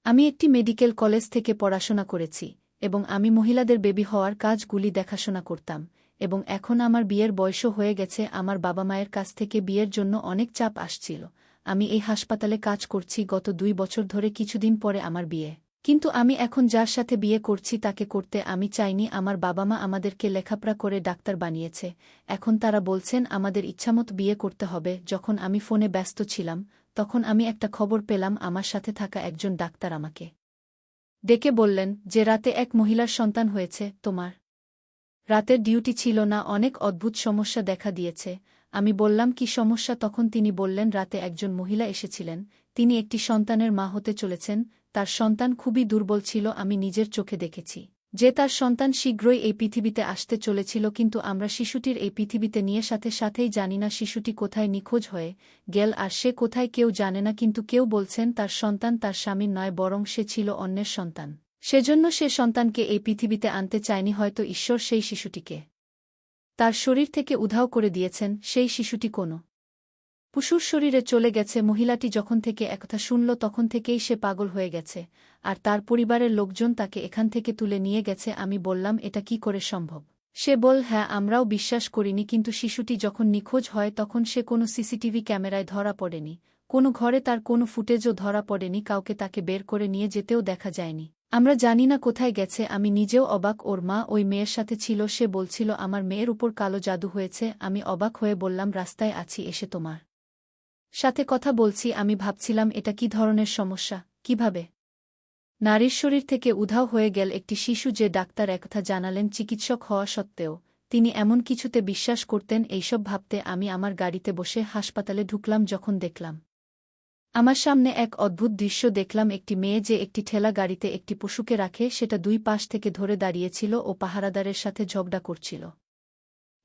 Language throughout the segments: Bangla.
আমি একটি মেডিকেল কলেজ থেকে পড়াশোনা করেছি এবং আমি মহিলাদের বেবি হওয়ার কাজগুলি দেখাশোনা করতাম এবং এখন আমার বিয়ের বয়সও হয়ে গেছে। আমার বাবা মায়ের কাছ থেকে বিয়ের জন্য অনেক চাপ আসছিল। আমি এই হাসপাতালে কাজ করছি গত 2 বছর ধরে। কিছুদিন পরে আমার বিয়ে, কিন্তু আমি এখন যার সাথে বিয়ে করছি তাকে করতে আমি চাইনি। আমার বাবা মা আমাদেরকে লেখাপড়া করে ডাক্তার বানিয়েছে, এখন তারা বলছেন আমাদের ইচ্ছামত বিয়ে করতে হবে। যখন আমি ফোনে ব্যস্ত ছিলাম তখন আমি একটা খবর পেলাম। আমার সাথে থাকা একজন ডাক্তার আমাকে ডেকে বললেন যে রাতে এক মহিলার সন্তান হয়েছে। তোমার রাতের ডিউটি ছিল না, অনেক অদ্ভুত সমস্যা দেখা দিয়েছে। আমি বললাম কি সমস্যা? তখন তিনি বললেন রাতে একজন মহিলা এসেছিলেন, তিনি একটি সন্তানের মা হতে চলেছেন। তার সন্তান খুবই দুর্বল ছিল। আমি নিজের চোখে দেখেছি যে তার সন্তান শীঘ্রই এই পৃথিবীতে আসতে চলেছিল, কিন্তু আমরা শিশুটির এই পৃথিবীতে নিয়ে সাথে সাথেই জানি না শিশুটি কোথায় নিখোঁজ হয়ে গেল আর সে কোথায় কেউ জানে না। কিন্তু কেউ বলছেন তার সন্তান তার স্বামীর নয়, বরং সে ছিল অন্যের সন্তান। সেজন্য সে সন্তানকে এই পৃথিবীতে আনতে চায়নি। হয়তো ঈশ্বর সেই শিশুটিকে তার শরীর থেকে উধাও করে দিয়েছেন। সেই শিশুটি কোনো পশুর শরীরে চলে গেছে। মহিলাটি যখন থেকে একথা শুনল তখন থেকেই সে পাগল হয়ে গেছে আর তার পরিবারের লোকজন তাকে এখান থেকে তুলে নিয়ে গেছে। আমি বললাম এটা কি করে সম্ভব? সে বল হ্যাঁ, আমরাও বিশ্বাস করিনি, কিন্তু শিশুটি যখন নিখোঁজ হয় তখন সে কোনো সিসিটিভি ক্যামেরায় ধরা পড়েনি, কোনো ঘরে তার কোনো ফুটেজও ধরা পড়েনি, কাউকে তাকে বের করে নিয়ে যেতেও দেখা যায়নি। আমরা জানি না কোথায় গেছে। আমি নিজেও অবাক। ওর মা ওই মেয়ের সাথে ছিল, সে বলছিল আমার মেয়ের উপর কালো জাদু হয়েছে। আমি অবাক হয়ে বললাম রাস্তায় আছি, এসে তোমার সাথে কথা বলছি। আমি ভাবছিলাম এটা কি ধরনের সমস্যা, কিভাবে নারীর শরীর থেকে উধাও হয়ে গেল একটি শিশু। যে ডাক্তার একথা জানালেন চিকিৎসক হওয়া সত্ত্বেও তিনি এমন কিছুতে বিশ্বাস করতেন। এইসব ভাবতে আমি আমার গাড়িতে বসে হাসপাতালে ঢুকলাম। যখন দেখলাম আমার সামনে এক অদ্ভুত দৃশ্য দেখলাম, একটি মেয়ে যে একটি ঠেলা গাড়িতে একটি পশুকে রাখে সেটা 2 পাশ থেকে ধরে দাঁড়িয়েছিল ও পাহারাদারের সাথে ঝগড়া করছিল।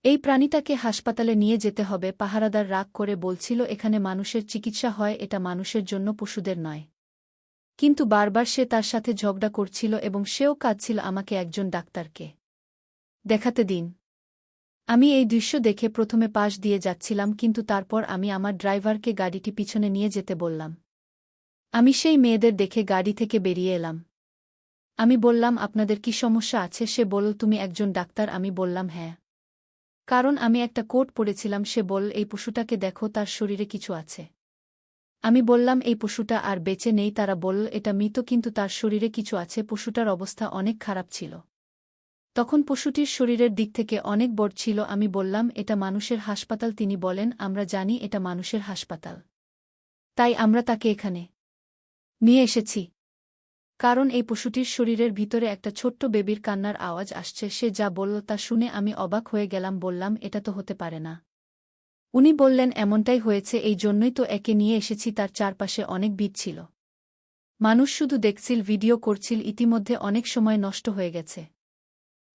এই প্রাণীটাকে হাসপাতালে নিয়ে যেতে হবে। পাহারাদার রাগ করে বলছিল এখানে মানুষের চিকিৎসা হয়, এটা মানুষের জন্য, পশুদের নয়। কিন্তু বারবার সে তার সাথে ঝগড়া করছিল এবং সেও কাঁদছিল। আমাকে একজন ডাক্তারকে দেখাতে দিন। আমি এই দৃশ্য দেখে প্রথমে পাশ দিয়ে যাচ্ছিলাম, কিন্তু তারপর আমি আমার ড্রাইভারকে গাড়িটি পিছনে নিয়ে যেতে বললাম। আমি সেই মেয়েদের দেখে গাড়ি থেকে বেরিয়ে এলাম। আমি বললাম আপনাদের কি সমস্যা আছে? সে বলল তুমি একজন ডাক্তার? আমি বললাম হ্যাঁ, কারণ আমি একটা কোট পরেছিলাম। সে বলল এই পশুটাকে দেখো, তার শরীরে কিছু আছে। আমি বললাম এই পশুটা আর বেঁচে নেই। তারা বলল এটা মৃত, কিন্তু তার শরীরে কিছু আছে। পশুটার অবস্থা অনেক খারাপ ছিল। তখন পশুটির শরীরের দিক থেকে অনেক বড় ছিল। আমি বললাম এটা মানুষের হাসপাতাল। তিনি বলেন আমরা জানি এটা মানুষের হাসপাতাল, তাই আমরা তাকে এখানে নিয়ে এসেছি। কারণ এই পশুটির শরীরের ভিতরে একটা ছোট্ট বেবির কান্নার আওয়াজ আসছে। সে যা বলল তা শুনে আমি অবাক হয়ে গেলাম। বললাম এটা তো হতে পারে না। উনি বললেন এমনটাই হয়েছে, এই জন্যই তো একে নিয়ে এসেছি। তার চারপাশে অনেক ভিড় ছিল, মানুষ শুধু দেখছিল, ভিডিও করছিল। ইতিমধ্যে অনেক সময় নষ্ট হয়ে গেছে,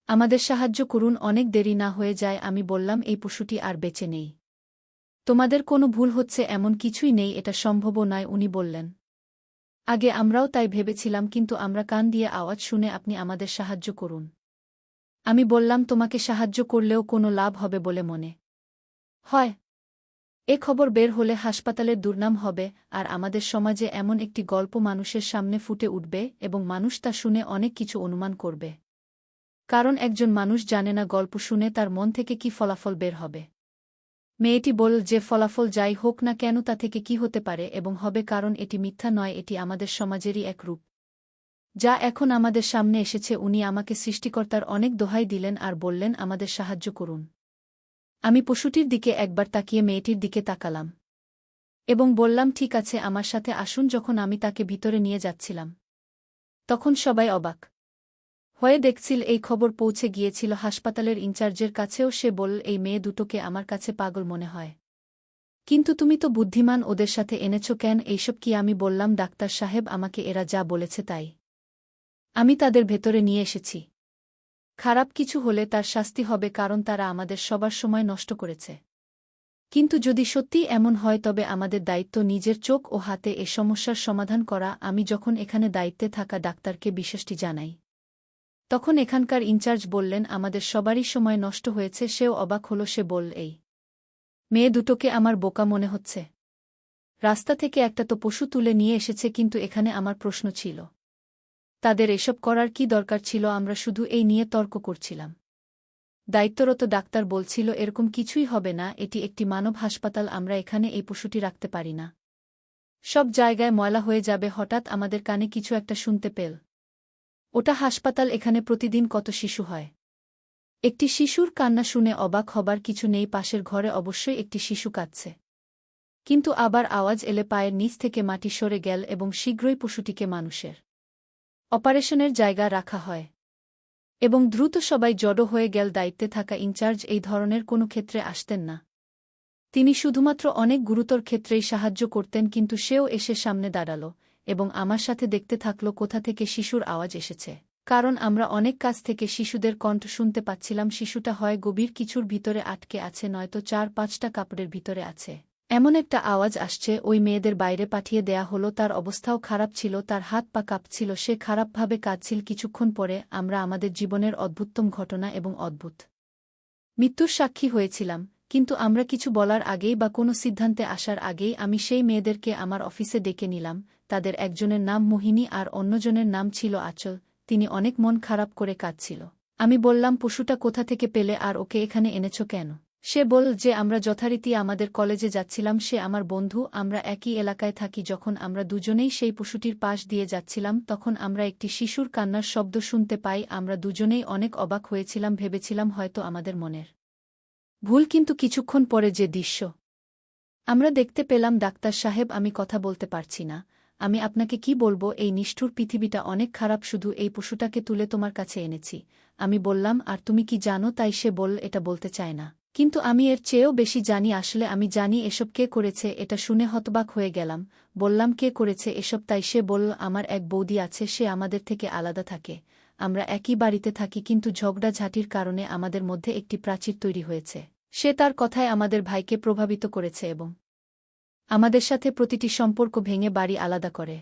আমাদের সাহায্য করুন, অনেক দেরি না হয়ে যায়। আমি বললাম এই পশুটি আর বেঁচে নেই, তোমাদের কোনো ভুল হচ্ছে, এমন কিছুই নেই, এটা সম্ভবও নয়। উনি বললেন আগে আমরাও তাই ভেবেছিলাম, কিন্তু আমরা কান দিয়ে আওয়াজ শুনে আপনি আমাদের সাহায্য করুন। আমি বললাম তোমাকে সাহায্য করলেও কোনো লাভ হবে বলে মনে হয়? এ খবর বের হলে হাসপাতালের দুর্নাম হবে আর আমাদের সমাজে এমন একটি গল্প মানুষের সামনে ফুটে উঠবে এবং মানুষ তা শুনে অনেক কিছু অনুমান করবে। কারণ একজন মানুষ জানে না গল্প শুনে তার মন থেকে কি ফলাফল বের হবে। মেয়েটি বলল যে ফলাফল যাই হোক না কেন তা থেকে কি হতে পারে এবং হবে, কারণ এটি মিথ্যা নয়, এটি আমাদের সমাজেরই এক রূপ যা এখন আমাদের সামনে এসেছে। উনি আমাকে সৃষ্টিকর্তার অনেক দোহাই দিলেন আর বললেন আমাদের সাহায্য করুন। আমি পশুটির দিকে একবার তাকিয়ে মেয়েটির দিকে তাকালাম এবং বললাম ঠিক আছে, আমার সাথে আসুন। যখন আমি তাকে ভিতরে নিয়ে যাচ্ছিলাম তখন সবাই অবাক হয়ে দেখছিল। এই খবর পৌঁছে গিয়েছিল হাসপাতালের ইনচার্জের কাছেও। সে বলল এই মেয়ে দুটোকে আমার কাছে পাগল মনে হয়, কিন্তু তুমি তো বুদ্ধিমান, ওদের সাথে এনেছ কেন? এইসব কি? আমি বললাম ডাক্তার সাহেব, আমাকে এরা যা বলেছে তাই আমি তাদের ভেতরে নিয়ে এসেছি। খারাপ কিছু হলে তার শাস্তি হবে, কারণ তারা আমাদের সবার সময় নষ্ট করেছে। কিন্তু যদি সত্যিই এমন হয় তবে আমাদের দায়িত্ব নিজের চোখ ও হাতে এ সমস্যার সমাধান করা। আমি যখন এখানে দায়িত্বে থাকা ডাক্তারকে বিষয়টি জানাই তখন এখানকার ইনচার্জ বললেন আমাদের সবারই সময় নষ্ট হয়েছে। সেও অবাক হল। সে বলল এই মেয়ে দুটোকে আমার বোকা মনে হচ্ছে? রাস্তা থেকে একটা তো পশু তুলে নিয়ে এসেছে, কিন্তু এখানে আমার প্রশ্ন ছিল, তাদের এসব করার কি দরকার ছিল? আমরা শুধু এই নিয়ে তর্ক করছিলাম। দায়িত্বরত ডাক্তার বলছিল এরকম কিছুই হবে না, এটি একটি মানব হাসপাতাল, আমরা এখানে এই পশুটি রাখতে পারি না, সব জায়গায় ময়লা হয়ে যাবে। হঠাৎ আমাদের কানে কিছু একটা শুনতে পেল, ওটা হাসপাতাল, এখানে প্রতিদিন কত শিশু হয়। একটি শিশুর কান্না শুনে অবাক হবার কিছু নেই, পাশের ঘরে অবশ্যই একটি শিশু কাঁদছে। কিন্তু আবার আওয়াজ এলে পায়ের নিচ থেকে মাটি সরে গেল এবং শীঘ্রই পশুটিকে মানুষের অপারেশনের জায়গা রাখা হয় এবং দ্রুত সবাই জড়ো হয়ে গেল। দায়িত্বে থাকা ইনচার্জ এই ধরনের কোনো ক্ষেত্রে আসতেন না, তিনি শুধুমাত্র অনেক গুরুতর ক্ষেত্রেই সাহায্য করতেন। কিন্তু সেও এসে সামনে দাঁড়াল এবং আমার সাথে দেখতে থাকল কোথা থেকে শিশুর আওয়াজ এসেছে, কারণ আমরা অনেক কাছ থেকে শিশুদের কণ্ঠ শুনতে পাচ্ছিলাম। শিশুটা হয় গভীর কিছুর ভিতরে আটকে আছে, নয়তো 4-5টা কাপড়ের ভিতরে আছে। এমন একটা আওয়াজ আসছে, ওই মেয়েদের বাইরে পাঠিয়ে দেয়া হলো। তার অবস্থাও খারাপ ছিল, তার হাত পা কাঁপছিল, সে খারাপভাবে কাঁদছিল। কিছুক্ষণ পরে আমরা আমাদের জীবনের অদ্ভুততম ঘটনা এবং অদ্ভুত মৃত্যুর সাক্ষী হয়েছিলাম। কিন্তু আমরা কিছু বলার আগেই বা কোনো সিদ্ধান্তে আসার আগেই আমি সেই মেয়েদেরকে আমার অফিসে ডেকে নিলাম। তাদের একজনের নাম মোহিনী আর অন্যজনের নাম ছিল আঁচল। তিনি অনেক মন খারাপ করে কাঁদছিল। আমি বললাম, পশুটা কোথা থেকে পেলে আর ওকে এখানে এনেছ কেন? সে বলল যে আমরা যথারীতি আমাদের কলেজে যাচ্ছিলাম, সে আমার বন্ধু, আমরা একই এলাকায় থাকি। যখন আমরা দুজনেই সেই পশুটির পাশ দিয়ে যাচ্ছিলাম তখন আমরা একটি শিশুর কান্নার শব্দ শুনতে পাই। আমরা দুজনেই অনেক অবাক হয়েছিলাম, ভেবেছিলাম হয়তো আমাদের মনের ভুল। কিন্তু কিছুক্ষণ পরে যে দৃশ্য আমরা দেখতে পেলাম, ডাক্তার সাহেব আমি কথা বলতে পারছি না, আমি আপনাকে কি বলবো, এই নিষ্ঠুর পৃথিবীটা অনেক খারাপ, শুধু এই পশুটাকে তুলে তোমার কাছে এনেছি। আমি বললাম, আর তুমি কি জানো? তাই সে বলল, এটা বলতে চায় না, কিন্তু আমি এর চেয়েও বেশি জানি। আসলে আমি জানি এসব কে করেছে। এটা শুনে হতবাক হয়ে গেলাম। বললাম, কে করেছে এসব? তাই সে বলল, আমার এক বৌদি আছে, সে আমাদের থেকে আলাদা থাকে, আমরা একই বাড়িতে থাকি, কিন্তু ঝগড়াঝাঁটির কারণে আমাদের মধ্যে একটি প্রাচীর তৈরি হয়েছে। সে তার কথায় আমাদের ভাইকে প্রভাবিত করেছে এবং আমাদের সাথে প্রতিটি সম্পর্ক ভেঙে বাড়ি আলাদা করে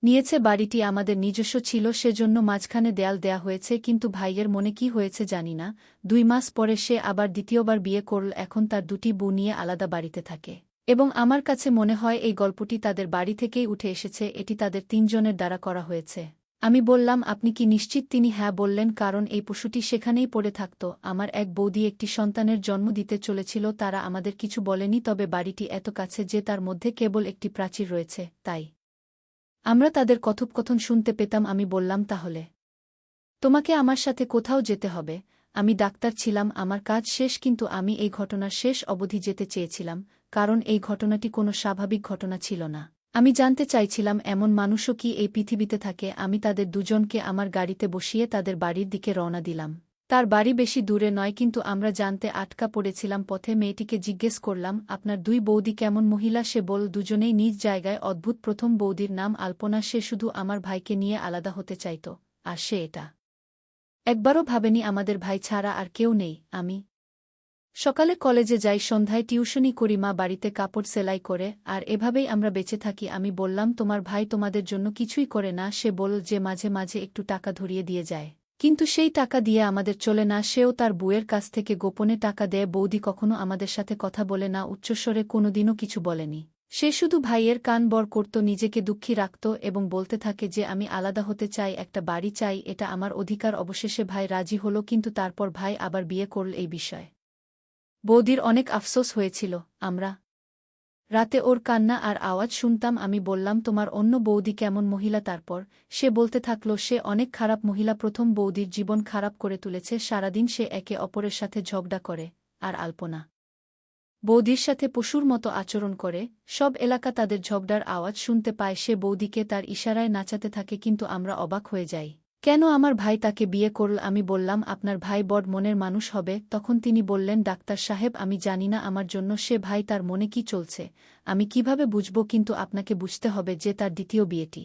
নিয়েছে। বাড়িটি আমাদের নিজস্ব ছিল, সেজন্য মাঝখানে দেয়াল দেয়া হয়েছে। কিন্তু ভাইয়ের মনে কি হয়েছে জানি না, 2 মাস পরে সে আবার দ্বিতীয়বার বিয়ে করল। এখন তার 2টি বউ নিয়ে আলাদা বাড়িতে থাকে এবং আমার কাছে মনে হয় এই গল্পটি তাদের বাড়ি থেকেই উঠে এসেছে, এটি তাদের 3 জনের দ্বারা করা হয়েছে। আমি বললাম, আপনি কি নিশ্চিত? তিনি হ্যাঁ বললেন, কারণ এই পশুটি সেখানেই পড়ে থাকত। আমার এক বৌদি একটি সন্তানের জন্ম দিতে চলেছিল, তারা আমাদের কিছু বলেনি, তবে বাড়িটি এত কাছে যে তার মধ্যে কেবল একটি প্রাচীর রয়েছে, তাই আমরা তাদের কথোপকথন শুনতে পেতাম। আমি বললাম, তাহলে তোমাকে আমার সাথে কোথাও যেতে হবে। আমি ডাক্তার ছিলাম, আমার কাজ শেষ, কিন্তু আমি এই ঘটনার শেষ অবধি যেতে চেয়েছিলাম, কারণ এই ঘটনাটি কোনো স্বাভাবিক ঘটনা ছিল না। আমি জানতে চাইছিলাম এমন মানুষও কি এই পৃথিবীতে থাকে। আমি তাদের দুজনকে আমার গাড়িতে বসিয়ে তাদের বাড়ির দিকে রওনা দিলাম। তার বাড়ি বেশি দূরে নয়, কিন্তু আমরা জানতে আটকা পড়েছিলাম। পথে মেয়েটিকে জিজ্ঞেস করলাম, আপনার 2 বৌদি কেমন মহিলা? সে বল, দুজনেই নিজ জায়গায় অদ্ভুত। প্রথম বৌদির নাম আলপনা, সে শুধু আমার ভাইকে নিয়ে আলাদা হতে চাইত, আর সে এটা একবারও ভাবেনি আমাদের ভাই ছাড়া আর কেউ নেই। আমি সকালে কলেজে যাই, সন্ধ্যায় টিউশনি করি, মা বাড়িতে কাপড় সেলাই করে, আর এভাবেই আমরা বেঁচে থাকি। আমি বললাম, তোমার ভাই তোমাদের জন্য কিছুই করে না? সে বলল যে মাঝে মাঝে একটু টাকা ধরিয়ে দিয়ে যায়, কিন্তু সেই টাকা দিয়ে আমাদের চলে না। সেও তার বউয়ের কাছ থেকে গোপনে টাকা দেয়। বৌদি কখনো আমাদের সাথে কথা বলে না, উচ্চস্বরে কোনোদিনও কিছু বলেনি। সে শুধু ভাইয়ের কান বড় করত, নিজেকে দুঃখী রাখত এবং বলতে থাকে যে আমি আলাদা হতে চাই, একটা বাড়ি চাই, এটা আমার অধিকার। অবশেষে ভাই রাজি হল, কিন্তু তারপর ভাই আবার বিয়ে করল। এই বিষয়ে বৌদির অনেক আফসোস হয়েছিল। আমরা রাতে ওর কান্না আর আওয়াজ শুনতাম। আমি বললাম, তোমার অন্য বৌদি কেমন মহিলা? তারপর সে বলতে থাকল, সে অনেক খারাপ মহিলা, প্রথম বৌদির জীবন খারাপ করে তুলেছে। সারাদিন সে একে অপরের সাথে ঝগড়া করে, আর আলপনা বৌদির সাথে পশুর মতো আচরণ করে। সব এলাকা তাদের ঝগড়ার আওয়াজ শুনতে পায়। সে বৌদিকে তার ইশারায় নাচাতে থাকে, কিন্তু আমরা অবাক হয়ে যাই, কেন আমার ভাই তাকে বিয়ে করল? আমি বললাম, আপনার ভাই বড় মনের মানুষ হবে। তখন তিনি বললেন, ডাক্তার সাহেব আমি জানি না আমার জন্য সে ভাই তার মনে কি চলছে আমি কিভাবে বুঝব, কিন্তু আপনাকে বুঝতে হবে যে তার দ্বিতীয় বিয়েটি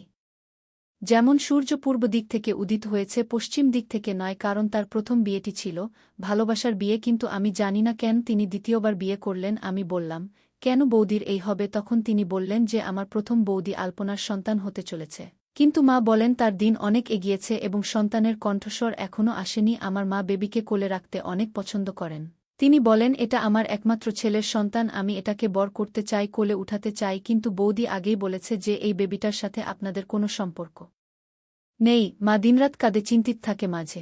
যেমন সূর্য পূর্ব দিক থেকে উদিত হয়েছে, পশ্চিম দিক থেকে নয়, কারণ তার প্রথম বিয়েটি ছিল ভালোবাসার বিয়ে। কিন্তু আমি জানি না কেন তিনি দ্বিতীয়বার বিয়ে করলেন। আমি বললাম, কেন বৌদির এই হবে? তখন তিনি বললেন যে আমার প্রথম বৌদি আলপনার সন্তান হতে চলেছে, কিন্তু মা বলেন তার দিন অনেক এগিয়েছে এবং সন্তানের কণ্ঠস্বর এখনও আসেনি। আমার মা বেবিকে কোলে রাখতে অনেক পছন্দ করেন, তিনি বলেন, এটা আমার একমাত্র ছেলের সন্তান, আমি এটাকে বর করতে চাই, কোলে উঠাতে চাই, কিন্তু বৌদি আগেই বলেছে যে এই বেবিটার সাথে আপনাদের কোনো সম্পর্ক নেই। মা দিনরাত কাঁদে, চিন্তিত থাকে, মাঝে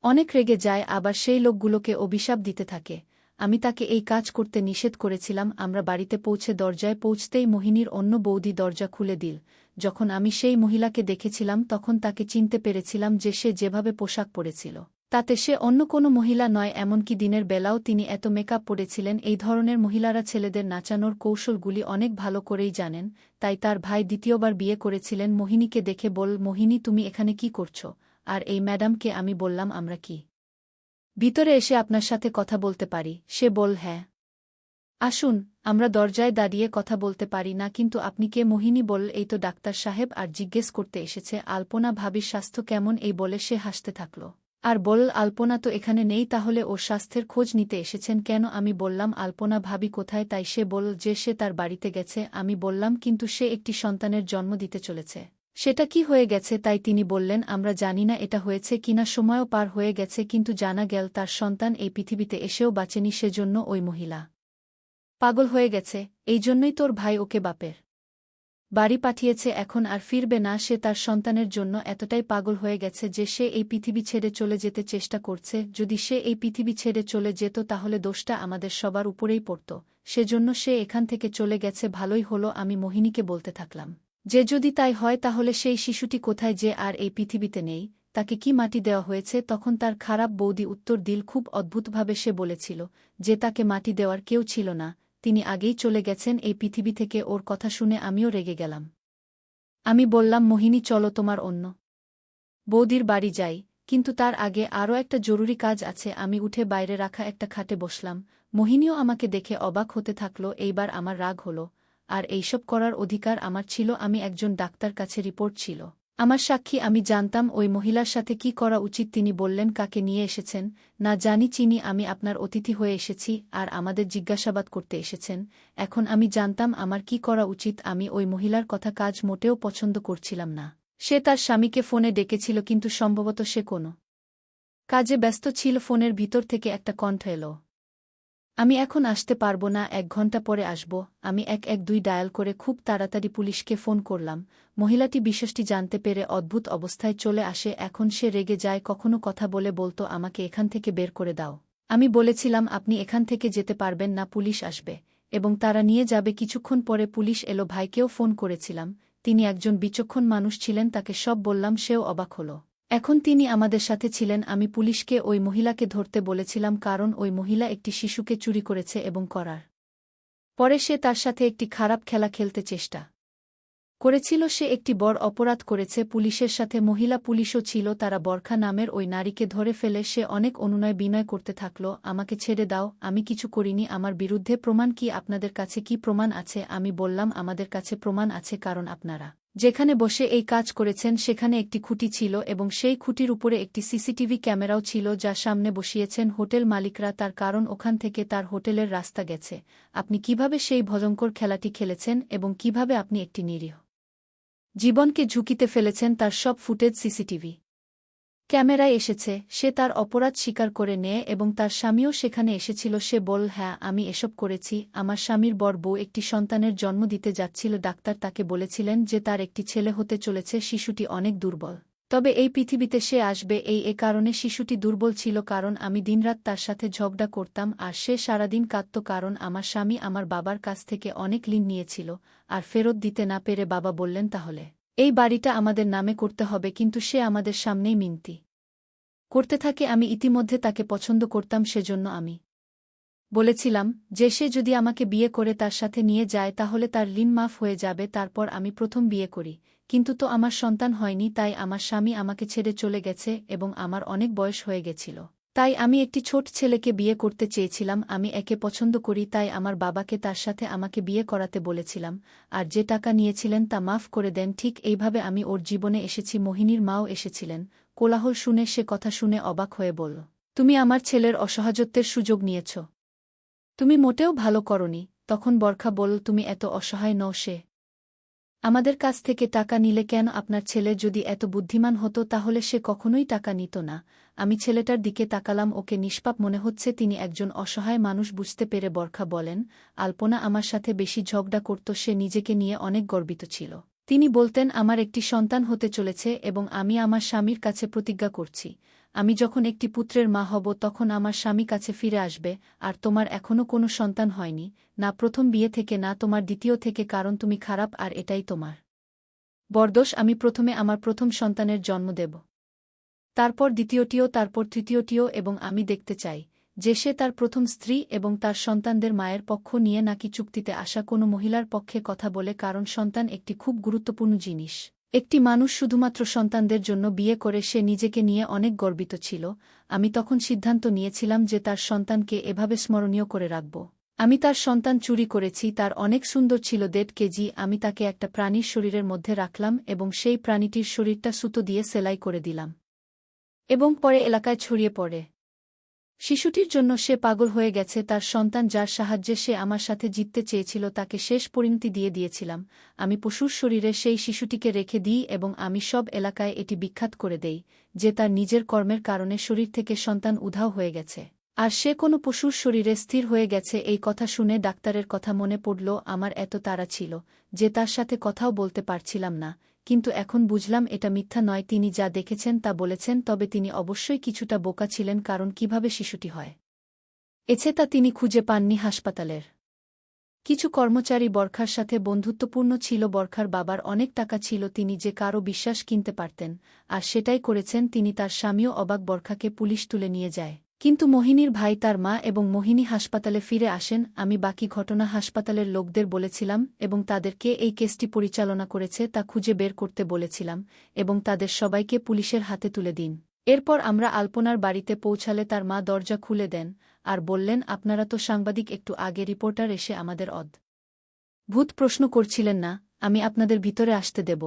অনেক রেগে যায়, আবার সেই লোকগুলোকে অভিশাপ দিতে থাকে। আমি তাকে এই কাজ করতে নিষেধ করেছিলাম। আমরা বাড়িতে পৌঁছে দরজায় পৌঁছতেই মোহিনীর অন্য বৌদি দরজা খুলে দিল। যখন আমি সেই মহিলাকে দেখেছিলাম তখন তাকে চিনতে পেরেছিলাম যে সে যেভাবে পোশাক পরেছিল তাতে সে অন্য কোনো মহিলা নয়। এমনকি দিনের বেলাও তিনি এত মেকআপ পরেছিলেন। এই ধরনের মহিলারা ছেলেদের নাচানোর কৌশলগুলি অনেক ভালো করেই জানেন। তাই তার ভাই দ্বিতীয়বার বিয়ে করেছিলেন। মোহিনীকে দেখে বল, মোহিনী তুমি এখানে কি করছো? আর এই ম্যাডামকে? আমি বললাম, আমরা কি ভিতরে এসে আপনার সাথে কথা বলতে পারি? সে বল, হ্যাঁ আসুন, আমরা দরজায় দাঁড়িয়ে কথা বলতে পারি না। কিন্তু আপনি কে? মোহিনী বল, এই তো ডাক্তার সাহেব, আর জিজ্ঞেস করতে এসেছে আলপনা ভাবির স্বাস্থ্য কেমন। এই বলে সে হাসতে থাকল আর বল, আলপনা তো এখানে নেই, তাহলে ওর স্বাস্থ্যের খোঁজ নিতে এসেছেন কেন? আমি বললাম, আলপনা ভাবি কোথায়? তাই সে বল যে সে তার বাড়িতে গেছে। আমি বললাম, কিন্তু সে একটি সন্তানের জন্ম দিতে চলেছে, সেটা কি হয়ে গেছে? তাই তিনি বললেন, আমরা জানি না এটা হয়েছে কিনা, সময়ও পার হয়ে গেছে, কিন্তু জানা গেল তার সন্তান এই পৃথিবীতে এসেও বাঁচেনি। সেজন্য ওই মহিলা পাগল হয়ে গেছে। এই জন্যই তোর ভাই ওকে বাপের বাড়ি পাঠিয়েছে, এখন আর ফিরবে না। সে তার সন্তানের জন্য এতটাই পাগল হয়ে গেছে যে সে এই পৃথিবী ছেড়ে চলে যেতে চেষ্টা করছে। যদি সে এই পৃথিবী ছেড়ে চলে যেত তাহলে দোষটা আমাদের সবার উপরেই পড়ত। সেজন্য সে এখান থেকে চলে গেছে। ভালোই হলো। আমি মোহিনীকে বলতে থাকলাম যে যদি তাই হয় তাহলে সেই শিশুটি কোথায়, যে আর এই পৃথিবীতে নেই? তাকে কি মাটি দেওয়া হয়েছে? তখন তার খারাপ বৌদি উত্তর দিল খুব অদ্ভুতভাবে। সে বলেছিল যে তাকে মাটি দেওয়ার কেউ ছিল না, তিনি আগেই চলে গেছেন এই পৃথিবী থেকে। ওর কথা শুনে আমিও রেগে গেলাম। আমি বললাম, মোহিনী চলো তোমার অন্য বৌদির বাড়ি যাই, কিন্তু তার আগে আরও একটা জরুরি কাজ আছে। আমি উঠে বাইরে রাখা একটা খাটে বসলাম। মোহিনীও আমাকে দেখে অবাক হতে থাকল। এইবার আমার রাগ হল। আর এইসব করার অধিকার আমার ছিল। আমি একজন ডাক্তার, কাছে রিপোর্ট ছিল আমার সাক্ষী। আমি জানতাম ওই মহিলার সাথে কি করা উচিত। তিনি বললেন, কাকে নিয়ে এসেছেন? না জানি, চিনি, আমি আপনার অতিথি হয়ে এসেছি আর আমাদের জিজ্ঞাসাবাদ করতে এসেছেন। এখন আমি জানতাম আমার কি করা উচিত। আমি ওই মহিলার কথা কাজ মোটেও পছন্দ করছিলাম না। সে তার স্বামীকে ফোনে ডেকেছিল, কিন্তু সম্ভবত সে কোনো কাজে ব্যস্ত ছিল। ফোনের ভিতর থেকে একটা কণ্ঠ এলো, আমি এখন আসতে পারবো না, 1 ঘণ্টা পরে আসব। আমি 112 ডায়াল করে খুব তাড়াতাড়ি পুলিশকে ফোন করলাম। মহিলাটি বিষয়টি জানতে পেরে অদ্ভুত অবস্থায় চলে আসে। এখন সে রেগে যায়, কখনো কথা বলে বলতো আমাকে এখান থেকে বের করে দাও। আমি বলেছিলাম আপনি এখান থেকে যেতে পারবেন না, পুলিশ আসবে এবং তারা নিয়ে যাবে। কিছুক্ষণ পরে পুলিশ এলো। ভাইকেও ফোন করেছিলাম, তিনি একজন বিচক্ষণ মানুষ ছিলেন, তাকে সব বললাম, সেও অবাক হল। এখন তিনি আমাদের সাথে ছিলেন। আমি পুলিশকে ওই মহিলাকে ধরতে বলেছিলাম, কারণ ওই মহিলা একটি শিশুকে চুরি করেছে এবং করার পরে সে তার সাথে একটি খারাপ খেলা খেলতে চেষ্টা করেছিল। সে একটি বড় অপরাধ করেছে। পুলিশের সাথে মহিলা পুলিশও ছিল। তারা বরখা নামের ওই নারীকে ধরে ফেলে। সে অনেক অনুনয় বিনয় করতে থাকল, আমাকে ছেড়ে দাও, আমি কিছু করিনি, আমার বিরুদ্ধে প্রমাণ কি? আপনাদের কাছে কি প্রমাণ আছে? আমি বললাম, আমাদের কাছে প্রমাণ আছে, কারণ আপনারা যেখানে বসে এই কাজ করেছেন সেখানে একটি খুঁটি ছিল এবং সেই খুঁটির উপরে একটি সিসিটিভি ক্যামেরাও ছিল, যা সামনে বসিয়েছেন হোটেল মালিকরা। তার কারণ ওখান থেকে তার হোটেলের রাস্তা গেছে। আপনি কিভাবে সেই ভয়ঙ্কর খেলাটি খেলেছেন এবং কিভাবে আপনি একটি নিরীহ জীবনকে ঝুঁকিতে ফেলেছেন, তার সব ফুটেজ সিসিটিভি ক্যামেরায় এসেছে। সে তার অপরাধ স্বীকার করে নেয় এবং তার স্বামীও সেখানে এসেছিল। সে বল, হ্যাঁ আমি এসব করেছি। আমার স্বামীর বড় বউ একটি সন্তানের জন্ম দিতে যাচ্ছিল। ডাক্তার তাকে বলেছিলেন যে তার একটি ছেলে হতে চলেছে। শিশুটি অনেক দুর্বল, তবে এই পৃথিবীতে সে আসবে। এই কারণে শিশুটি দুর্বল ছিল, কারণ আমি দিনরাত তার সাথে ঝগড়া করতাম আর সে সারাদিন কাঁদত, কারণ আমার স্বামী আমার বাবার কাছ থেকে অনেক ঋণ নিয়েছিল আর ফেরত দিতে না পেরে বাবা বললেন, তাহলে এই বাড়িটা আমাদের নামে করতে হবে। কিন্তু সে আমাদের সামনেই মিনতি করতে থাকে। আমি ইতিমধ্যে তাকে পছন্দ করতাম, সেজন্য আমি বলেছিলাম যে সে যদি আমাকে বিয়ে করে তার সাথে নিয়ে যায় তাহলে তার ঋণ মাফ হয়ে যাবে। তারপর আমি প্রথম বিয়ে করি, কিন্তু তো আমার সন্তান হয়নি। তাই আমার স্বামী আমাকে ছেড়ে চলে গেছে এবং আমার অনেক বয়স হয়ে গেছিল। তাই আমি একটি ছোট ছেলেকে বিয়ে করতে চেয়েছিলাম। আমি একে পছন্দ করি, তাই আমার বাবাকে তার সাথে আমাকে বিয়ে করাতে বলেছিলাম, আর যে টাকা নিয়েছিলেন তা মাফ করে দেন। ঠিক এইভাবে আমি ওর জীবনে এসেছি। মোহিনীর মাও এসেছিলেন। কোলাহল শুনে সে কথা শুনে অবাক হয়ে বলল, তুমি আমার ছেলের অসহায়ত্বের সুযোগ নিয়েছ, তুমি মোটেও ভালো করনি। তখন বরখা বলল, তুমি এত অসহায় নও, সে আমাদের কাছ থেকে টাকা নিলে কেন? আপনার ছেলে যদি এত বুদ্ধিমান হতো তাহলে সে কখনোই টাকা নিত না। আমি ছেলেটার দিকে তাকালাম, ওকে নিষ্পাপ মনে হচ্ছে, তিনি একজন অসহায় মানুষ বুঝতে পেরে বরখা বলেন, আলপনা আমার সাথে বেশি ঝগড়া করত, সে নিজেকে নিয়ে অনেক গর্বিত ছিল। তিনি বলতেন, আমার একটি সন্তান হতে চলেছে এবং আমি আমার স্বামীর কাছে প্রতিজ্ঞা করছি, আমি যখন একটি পুত্রের মা হব তখন আমার স্বামী কাছে ফিরে আসবে, আর তোমার এখনও কোনো সন্তান হয়নি, না প্রথম বিয়ে থেকে না তোমার দ্বিতীয় থেকে, কারণ তুমি খারাপ আর এটাই তোমার বরদোষ। আমি প্রথমে আমার প্রথম সন্তানের জন্ম দেব, তারপর দ্বিতীয়টিও, তারপর তৃতীয়টিও, এবং আমি দেখতে চাই যে সে তার প্রথম স্ত্রী এবং তার সন্তানদের মায়ের পক্ষ নিয়ে নাকি চুক্তিতে আসা কোনো মহিলার পক্ষে কথা বলে, কারণ সন্তান একটি খুব গুরুত্বপূর্ণ জিনিস। একটি মানুষ শুধুমাত্র সন্তানদের জন্য বিয়ে করে, সে নিজেকে নিয়ে অনেক গর্বিত ছিল। আমি তখন সিদ্ধান্ত নিয়েছিলাম যে তার সন্তানকে এভাবে স্মরণীয় করে রাখব। আমি তার সন্তান চুরি করেছি, তার অনেক সুন্দর ছিল, 1.5 কেজি। আমি তাকে একটা প্রাণীর শরীরের মধ্যে রাখলাম এবং সেই প্রাণীটির শরীরটা সুতো দিয়ে সেলাই করে দিলাম এবং পরে এলাকায় ছড়িয়ে পড়ে। শিশুটির জন্য সে পাগল হয়ে গেছে, তার সন্তান যার সাহায্যে সে আমার সাথে জিততে চেয়েছিল তাকে শেষ পরিণতি দিয়ে দিয়েছিলাম। আমি পশুর শরীরে সেই শিশুটিকে রেখে দিই এবং আমি সব এলাকায় এটি বিখ্যাত করে দেই যে তার নিজের কর্মের কারণে শরীর থেকে সন্তান উধাও হয়ে গেছে, আর সে কোনো পশুর শরীরে স্থির হয়ে গেছে। এই কথা শুনে ডাক্তারের কথা মনে পড়ল। আমার এত তাড়া ছিল যে তার সাথে কথাও বলতে পারছিলাম না, কিন্তু এখন বুঝলাম এটা মিথ্যা নয়, তিনি যা দেখেছেন তা বলেছেন। তবে তিনি অবশ্যই কিছুটা বোকা ছিলেন, কারণ কিভাবে শিশুটি হয় এছে তা তিনি খুঁজে পাননি। হাসপাতালের কিছু কর্মচারী বরখার সাথে বন্ধুত্বপূর্ণ ছিল। বরখার বাবার অনেক টাকা ছিল, তিনি যে কারও বিশ্বাস কিনতে পারতেন, আর সেটাই করেছেন তিনি। তার স্বামীও অবাক। বরখাকে পুলিশ তুলে নিয়ে যায়, কিন্তু মোহিনীর ভাই, তার মা এবং মোহিনী হাসপাতালে ফিরে আসেন। আমি বাকি ঘটনা হাসপাতালের লোকদের বলেছিলাম এবং তাদেরকে এই কেসটি পরিচালনা করেছে তা খুঁজে বের করতে বলেছিলাম এবং তাদের সবাইকে পুলিশের হাতে তুলে দিন। এরপর আমরা আলপনার বাড়িতে পৌঁছালে তার মা দরজা খুলে দেন আর বললেন, আপনারা তো সাংবাদিক, একটু আগে রিপোর্টার এসে আমাদের ভূত প্রশ্ন করছিলেন না, আমি আপনাদের ভিতরে আসতে দেব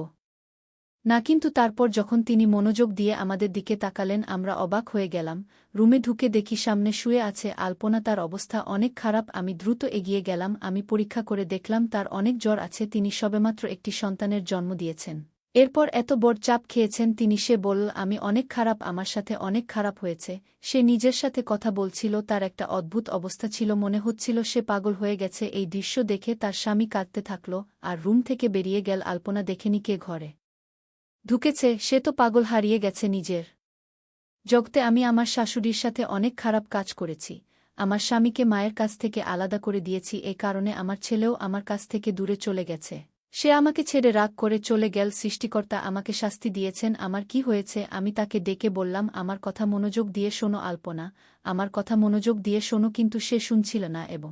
না। কিন্তু তারপর যখন তিনি মনোযোগ দিয়ে আমাদের দিকে তাকালেন, আমরা অবাক হয়ে গেলাম। রুমে ঢুকে দেখি সামনে শুয়ে আছে আলপনা, তার অবস্থা অনেক খারাপ। আমি দ্রুত এগিয়ে গেলাম, আমি পরীক্ষা করে দেখলাম তার অনেক জ্বর আছে, তিনি সবেমাত্র একটি সন্তানের জন্ম দিয়েছেন, এরপর এত বড় চাপ খেয়েছেন তিনি। সে বলল, আমি অনেক খারাপ, আমার সাথে অনেক খারাপ হয়েছে। সে নিজের সাথে কথা বলছিল, তার একটা অদ্ভুত অবস্থা ছিল, মনে হচ্ছিল সে পাগল হয়ে গেছে। এই দৃশ্য দেখে তার স্বামী কাঁদতে থাকল আর রুম থেকে বেরিয়ে গেল। আলপনা দেখেনি কে ঘরে ঢুকেছে, সে তো পাগল, হারিয়ে গেছে নিজের জগতে। আমি আমার শাশুড়ির সাথে অনেক খারাপ কাজ করেছি, আমার স্বামীকে মায়ের কাছ থেকে আলাদা করে দিয়েছি, এ কারণে আমার ছেলেও আমার কাছ থেকে দূরে চলে গেছে। সে আমাকে ছেড়ে রাগ করে চলে গেল। সৃষ্টিকর্তা আমাকে শাস্তি দিয়েছেন। আমার কি হয়েছে? আমি তাকে ডেকে বললাম, আমার কথা মনোযোগ দিয়ে শোনো আলপনা, আমার কথা মনোযোগ দিয়ে শোনো। কিন্তু সে শুনছিল না এবং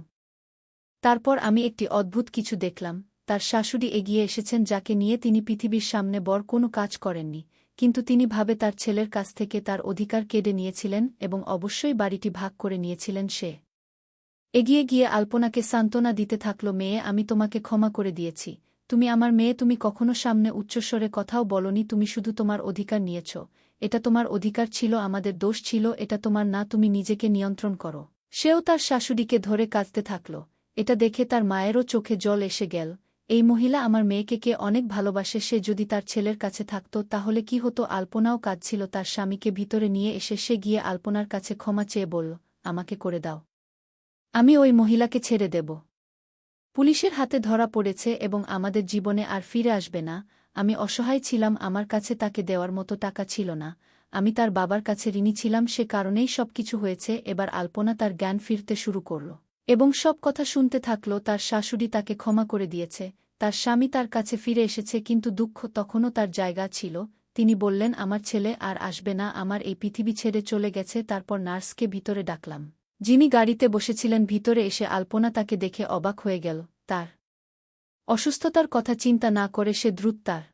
তারপর আমি একটি অদ্ভুত কিছু দেখলাম। তার শাশুড়ি এগিয়ে এসেছেন, যাকে নিয়ে তিনি পৃথিবীর সামনে বড় কোনো কাজ করেননি, কিন্তু তিনি ভাবে তার ছেলের কাছ থেকে তার অধিকার কেড়ে নিয়েছিলেন এবং অবশ্যই বাড়িটি ভাগ করে নিয়েছিলেন। সে এগিয়ে গিয়ে আলপনাকে সান্ত্বনা দিতে থাকল, মেয়ে, আমি তোমাকে ক্ষমা করে দিয়েছি, তুমি আমার মেয়ে, তুমি কখনো সামনে উচ্চস্বরে কথাও বলনি, তুমি শুধু তোমার অধিকার নিয়েছ, এটা তোমার অধিকার ছিল, আমাদের দোষ ছিল, এটা তোমার না, তুমি নিজেকে নিয়ন্ত্রণ করো। সেও তার শাশুড়িকে ধরে কাঁদতে থাকল। এটা দেখে তার মায়েরও চোখে জল এসে গেল। এই মহিলা আমার মেয়েকে কে অনেক ভালোবাসে, সে যদি তার ছেলের কাছে থাকত তাহলে কি হতো? আলপনাও কাঁদছিল। তার স্বামীকে ভিতরে নিয়ে এসে সে গিয়ে আলপনার কাছে ক্ষমা চেয়ে বলল, আমাকে করে দাও, আমি ওই মহিলাকে ছেড়ে দেব। পুলিশের হাতে ধরা পড়েছে এবং আমাদের জীবনে আর ফিরে আসবে না। আমি অসহায় ছিলাম, আমার কাছে তাকে দেওয়ার মতো টাকা ছিল না, আমি তার বাবার কাছে ঋণী ছিলাম, সে কারণেই সবকিছু হয়েছে। এবার আলপনা তার জ্ঞান ফিরতে শুরু করল এবং সব কথা শুনতে থাকল। তার শাশুড়ি তাকে ক্ষমা করে দিয়েছে, তার স্বামী তার কাছে ফিরে এসেছে, কিন্তু দুঃখ তখনও তার জায়গা ছিল। তিনি বললেন, আমার ছেলে আর আসবে না, আমার এই পৃথিবী ছেড়ে চলে গেছে। তারপর নার্সকে ভিতরে ডাকলাম, যিনি গাড়িতে বসেছিলেন। ভিতরে এসে আলপনা তাকে দেখে অবাক হয়ে গেল। তার অসুস্থতার কথা চিন্তা না করে সে দ্রুত তার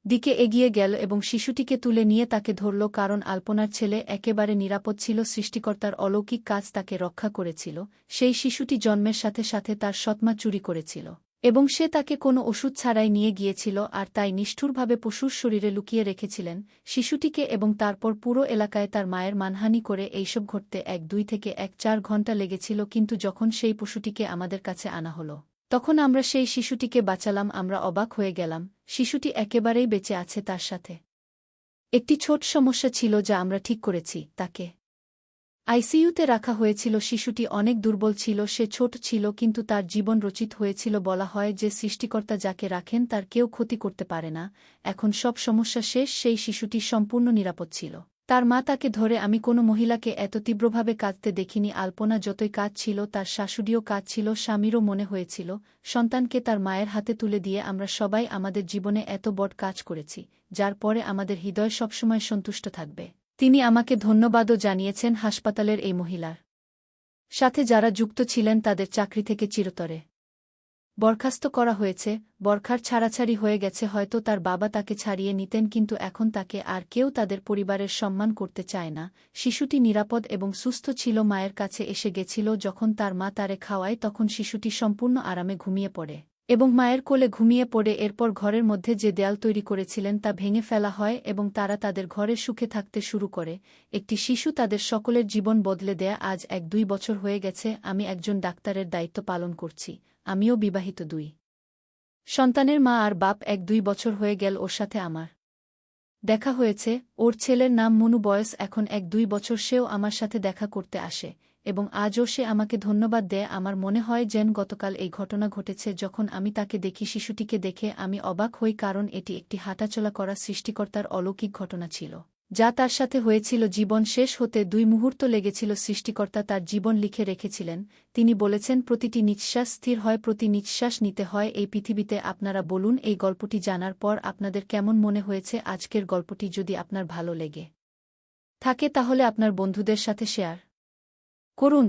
দিকে এগিয়ে গেল এবং শিশুটিকে তুলে নিয়ে তাকে ধরল, কারণ আলপনার ছেলে একেবারে নিরাপদ ছিল। সৃষ্টিকর্তার অলৌকিক কাজ তাকে রক্ষা করেছিল। সেই শিশুটি জন্মের সাথে সাথে তার সৎমা চুরি করেছিল এবং সে তাকে কোনো ওষুধ ছাড়াই নিয়ে গিয়েছিল, আর তাই নিষ্ঠুরভাবে পশুর শরীরে লুকিয়ে রেখেছিলেন শিশুটিকে, এবং তারপর পুরো এলাকায় তার মায়ের মানহানি করে। এইসব ঘটতে 1-2 থেকে 1-4 ঘণ্টা লেগেছিল, কিন্তু যখন সেই পশুটিকে আমাদের কাছে আনা হলো তখন আমরা সেই শিশুটিকে বাঁচালাম। আমরা অবাক হয়ে গেলাম, শিশুটি একেবারেই বেঁচে আছে তার সাথে। একটি ছোট সমস্যা ছিল যা আমরা ঠিক করেছি, তাকে আইসিইউতে রাখা হয়েছিল। শিশুটি অনেক দুর্বল ছিল, সে ছোট ছিল, কিন্তু তার জীবন রচিত হয়েছিল। বলা হয় যে সৃষ্টিকর্তা যাকে রাখেন তার কেউ ক্ষতি করতে পারে না। এখন সব সমস্যা শেষ, সেই শিশুটি সম্পূর্ণ নিরাপদ ছিল। তার মা তাকে ধরে, আমি কোনো মহিলাকে এত তীব্রভাবে কাঁদতে দেখিনি। আলপনা যতই কাজ ছিল, তার শাশুড়িও কাজ ছিল, স্বামীরও মনে হয়েছিল সন্তানকে তার মায়ের হাতে তুলে দিয়ে। আমরা সবাই আমাদের জীবনে এত বড় কাজ করেছি, যার পরে আমাদের হৃদয় সবসময় সন্তুষ্ট থাকবে। তিনি আমাকে ধন্যবাদও জানিয়েছেন হাসপাতালের এই মহিলার সাথে যারা যুক্ত ছিলেন, তাদের চাকরি থেকে চিরতরে বরখাস্ত করা হয়েছে। বরখার ছাড়াছাড়ি হয়ে গেছে। হয়তো তার বাবা তাকে ছাড়িয়ে নিতেন, কিন্তু এখন তাকে আর কেউ তাদের পরিবারের সম্মান করতে চায় না। শিশুটি নিরাপদ এবং সুস্থ ছিল, মায়ের কাছে এসে গেছিল। যখন তার মা তারে খাওয়ায়, তখন শিশুটি সম্পূর্ণ আরামে ঘুমিয়ে পড়ে এবং মায়ের কোলে ঘুমিয়ে পড়ে। এরপর ঘরের মধ্যে যে দেয়াল তৈরি করেছিলেন তা ভেঙে ফেলা হয় এবং তারা তাদের ঘরে সুখে থাকতে শুরু করে। একটি শিশু তাদের সকলের জীবন বদলে দেয়া। আজ 1-2 বছর হয়ে গেছে আমি একজন ডাক্তারের দায়িত্ব পালন করছি। আমিও বিবাহিত, 2 সন্তানের মা আর বাপ। 1-2 বছর হয়ে গেল ওর সাথে আমার দেখা হয়েছে। ওর ছেলের নাম মনু, বয়স এখন 1-2 বছর। সেও আমার সাথে দেখা করতে আসে এবং আজও সে আমাকে ধন্যবাদ দেয়। আমার মনে হয় যেন গতকাল এই ঘটনা ঘটেছে। যখন আমি তাকে দেখি, শিশুটিকে দেখে আমি অবাক হই, কারণ এটি একটি হাঁটাচলা করা সৃষ্টিকর্তার অলৌকিক ঘটনা ছিল, যা তার সাথে হয়েছিল। জীবন শেষ হতে 2 মুহূর্ত লেগেছিল। সৃষ্টিকর্তা তার জীবন লিখে রেখেছিলেন। তিনি বলেছেন প্রতিটি নিঃশ্বাস স্থির হয়, প্রতি নিঃশ্বাস নিতে হয় এই পৃথিবীতে। আপনারা বলুন, এই গল্পটি জানার পর আপনাদের কেমন মনে হয়েছে? আজকের গল্পটি যদি আপনার ভালো লেগে থাকে, তাহলে আপনার বন্ধুদের সাথে শেয়ার করুন।